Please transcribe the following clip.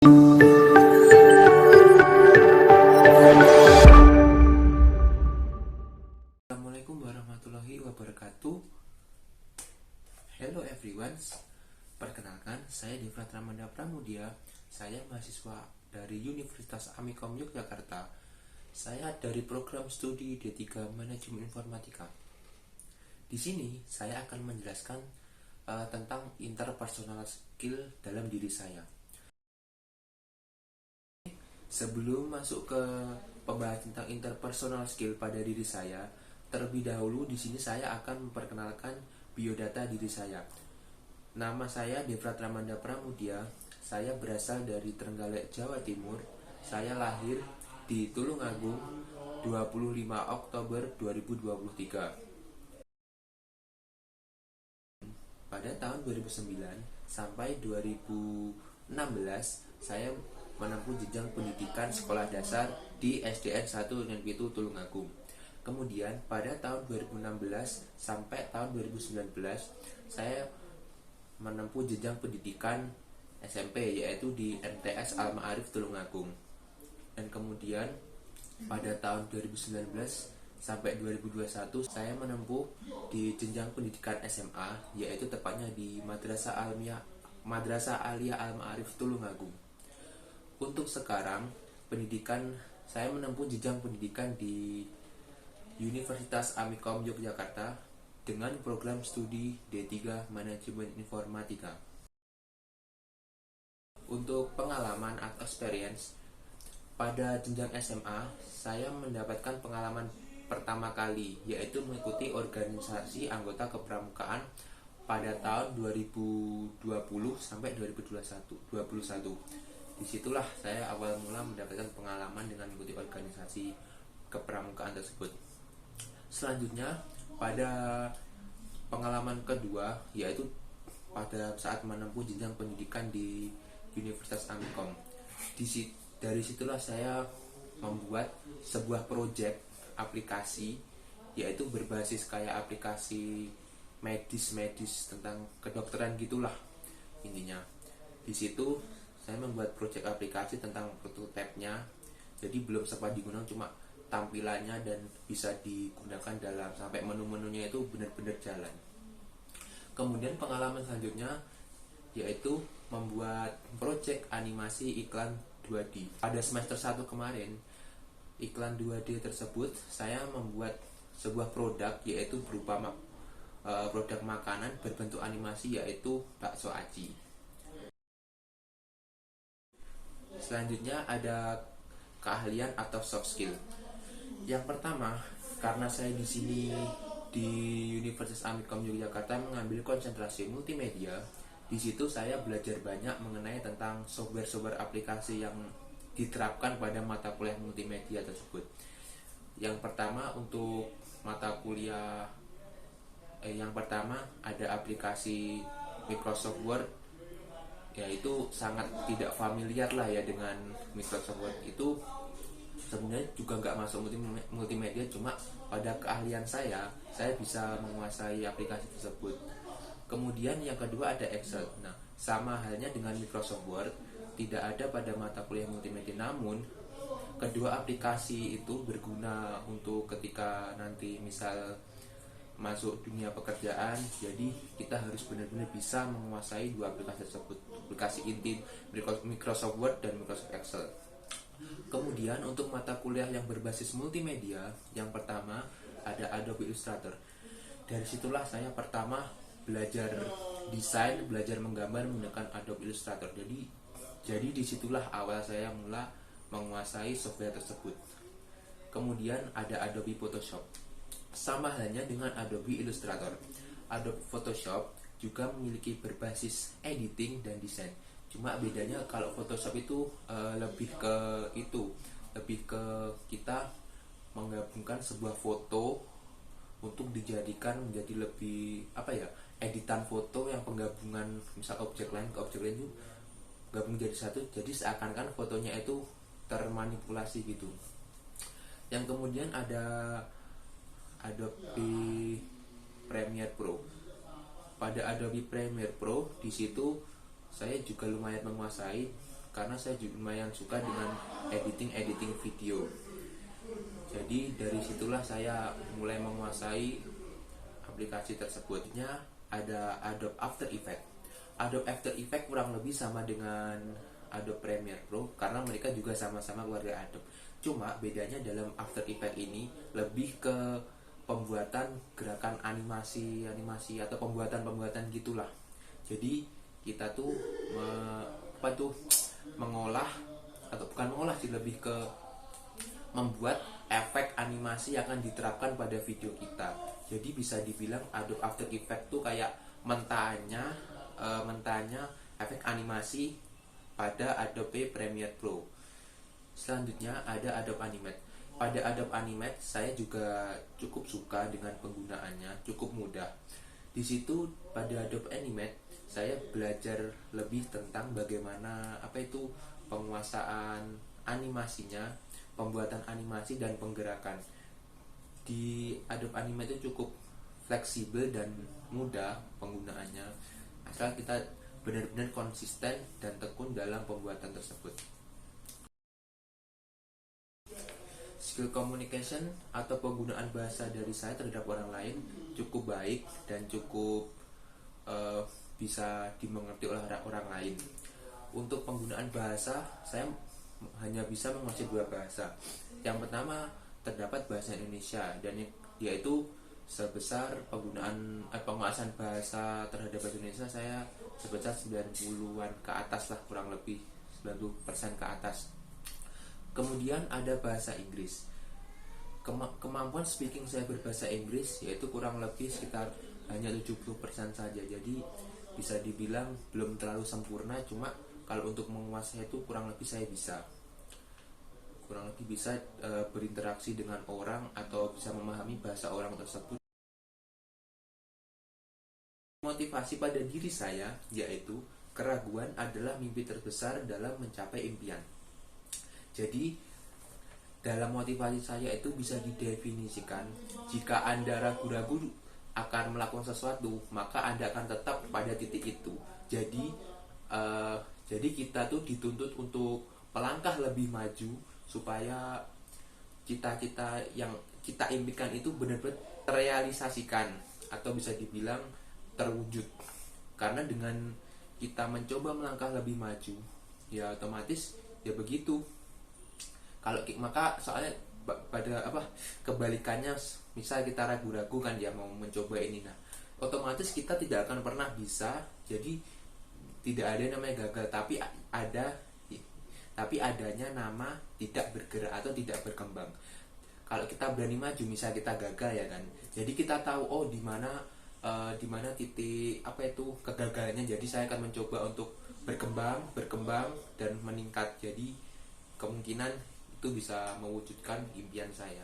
Assalamualaikum warahmatullahi wabarakatuh. Hello everyone. Perkenalkan, saya Devrat Ramanda Pramudia. Saya mahasiswa dari Universitas Amikom Yogyakarta. Saya dari program studi D3 Manajemen Informatika. Di sini saya akan menjelaskan tentang interpersonal skill dalam diri saya. Sebelum masuk ke pembahasan tentang interpersonal skill pada diri saya, terlebih dahulu di sini saya akan memperkenalkan biodata diri saya. Nama saya Devrat Ramanda Pramudia. Saya berasal dari Trenggalek, Jawa Timur. Saya lahir di Tulungagung 25 Oktober 2023. Pada tahun 2009 sampai 2016 saya menempuh jenjang pendidikan sekolah dasar di SDN 1 Negeri Pitu Tulungagung. Kemudian pada tahun 2016 sampai tahun 2019 saya menempuh jenjang pendidikan SMP yaitu di MTS Al-Ma'arif Tulungagung. Dan kemudian pada tahun 2019 sampai 2021 saya menempuh di jenjang pendidikan SMA yaitu tepatnya di Madrasah Aliyah Al-Ma'arif Tulungagung. Untuk sekarang saya menempuh jenjang pendidikan di Universitas Amikom Yogyakarta dengan program studi D3 Manajemen Informatika. Untuk pengalaman atau experience, pada jenjang SMA saya mendapatkan pengalaman pertama kali yaitu mengikuti organisasi anggota kepramukaan pada tahun 2020 sampai 2021. Disitulah saya awal mula mendapatkan pengalaman dengan mengikuti organisasi kepramukaan tersebut. Selanjutnya pada pengalaman kedua yaitu pada saat menempuh jenjang pendidikan di Universitas Amikom. Dari situlah saya membuat sebuah proyek aplikasi yaitu berbasis kayak aplikasi medis tentang kedokteran gitulah intinya. Di situ saya membuat proyek aplikasi tentang prototipe-nya. Jadi belum sempat digunakan, cuma tampilannya dan bisa digunakan dalam sampai menu-menunya itu benar-benar jalan. Kemudian pengalaman selanjutnya yaitu membuat proyek animasi iklan 2D. Pada semester 1 kemarin, iklan 2D tersebut saya membuat sebuah produk yaitu berupa produk makanan berbentuk animasi yaitu bakso aci. Selanjutnya ada keahlian atau soft skill. Yang pertama, karena saya di sini di Universitas Amikom Yogyakarta mengambil konsentrasi multimedia, di situ saya belajar banyak mengenai tentang software aplikasi yang diterapkan pada mata kuliah multimedia tersebut. Yang pertama untuk mata kuliah yang pertama ada aplikasi Microsoft Word, yaitu sangat tidak familiar lah ya dengan Microsoft Word. Itu sebenarnya juga nggak masuk multimedia, cuma pada keahlian saya bisa menguasai aplikasi tersebut. Kemudian yang kedua ada Excel. Nah, sama halnya dengan Microsoft Word, tidak ada pada mata kuliah multimedia, namun kedua aplikasi itu berguna untuk ketika nanti misal masuk dunia pekerjaan. Jadi kita harus benar-benar bisa menguasai dua aplikasi tersebut, aplikasi inti Microsoft Word dan Microsoft Excel. Kemudian untuk mata kuliah yang berbasis multimedia, yang pertama ada Adobe Illustrator. Dari situlah saya pertama belajar desain, belajar menggambar menggunakan Adobe Illustrator. Jadi disitulah awal saya mula menguasai software tersebut. Kemudian ada Adobe Photoshop. Sama halnya dengan Adobe Illustrator, Adobe Photoshop juga memiliki berbasis editing dan desain. Cuma bedanya kalau Photoshop itu lebih ke kita menggabungkan sebuah foto untuk dijadikan menjadi lebih editan foto yang penggabungan misal objek lain ke objek lain itu gabung jadi satu, jadi seakan-akan fotonya itu termanipulasi gitu. Yang kemudian ada Adobe Premiere Pro. Pada Adobe Premiere Pro di situ saya juga lumayan menguasai karena saya juga lumayan suka dengan editing video. Jadi dari situlah saya mulai menguasai aplikasi tersebutnya. Ada Adobe After Effects. Adobe After Effects kurang lebih sama dengan Adobe Premiere Pro karena mereka juga sama-sama keluarga Adobe. Cuma bedanya dalam After Effects ini lebih ke pembuatan gerakan animasi atau pembuatan gitulah. Jadi kita tuh mengolah, atau bukan mengolah sih, lebih ke membuat efek animasi yang akan diterapkan pada video kita. Jadi bisa dibilang Adobe After Effects tuh kayak mentahnya efek animasi pada Adobe Premiere Pro. Selanjutnya ada Adobe Animate. Pada Adobe Animate saya juga cukup suka dengan penggunaannya, cukup mudah. Di situ pada Adobe Animate saya belajar lebih tentang bagaimana penguasaan animasinya, pembuatan animasi dan penggerakan. Di Adobe Animate itu cukup fleksibel dan mudah penggunaannya, asal kita benar-benar konsisten dan tekun dalam pembuatan tersebut. Skill communication atau penggunaan bahasa dari saya terhadap orang lain cukup baik dan cukup bisa dimengerti oleh orang lain. Untuk penggunaan bahasa, saya hanya bisa menguasai 2 bahasa. Yang pertama terdapat bahasa Indonesia, dan yaitu sebesar penguasaan bahasa terhadap bahasa Indonesia saya sebesar 90-an ke atas lah, kurang lebih 90% ke atas. Kemudian ada bahasa Inggris. Kemampuan speaking saya berbahasa Inggris yaitu kurang lebih sekitar hanya 70% saja. Jadi bisa dibilang belum terlalu sempurna, cuma kalau untuk menguasai itu kurang lebih bisa berinteraksi dengan orang atau bisa memahami bahasa orang tersebut. Motivasi pada diri saya yaitu keraguan adalah mimpi terbesar dalam mencapai impian. Jadi dalam motivasi saya itu bisa didefinisikan, jika Anda ragu-ragu akan melakukan sesuatu, maka Anda akan tetap pada titik itu. Jadi kita tuh dituntut untuk melangkah lebih maju supaya cita-cita yang kita impikan itu benar-benar terrealisasikan atau bisa dibilang terwujud. Karena dengan kita mencoba melangkah lebih maju, ya otomatis ya begitu. Maka soalnya pada kebalikannya, misal kita ragu-ragu kan ya mau mencoba ini, nah otomatis kita tidak akan pernah bisa. Jadi tidak ada namanya gagal, tapi adanya nama tidak bergerak atau tidak berkembang. Kalau kita berani maju, misal kita gagal ya kan, jadi kita tahu di mana titik kegagalannya. Jadi saya akan mencoba untuk berkembang dan meningkat. Jadi kemungkinan itu bisa mewujudkan impian saya.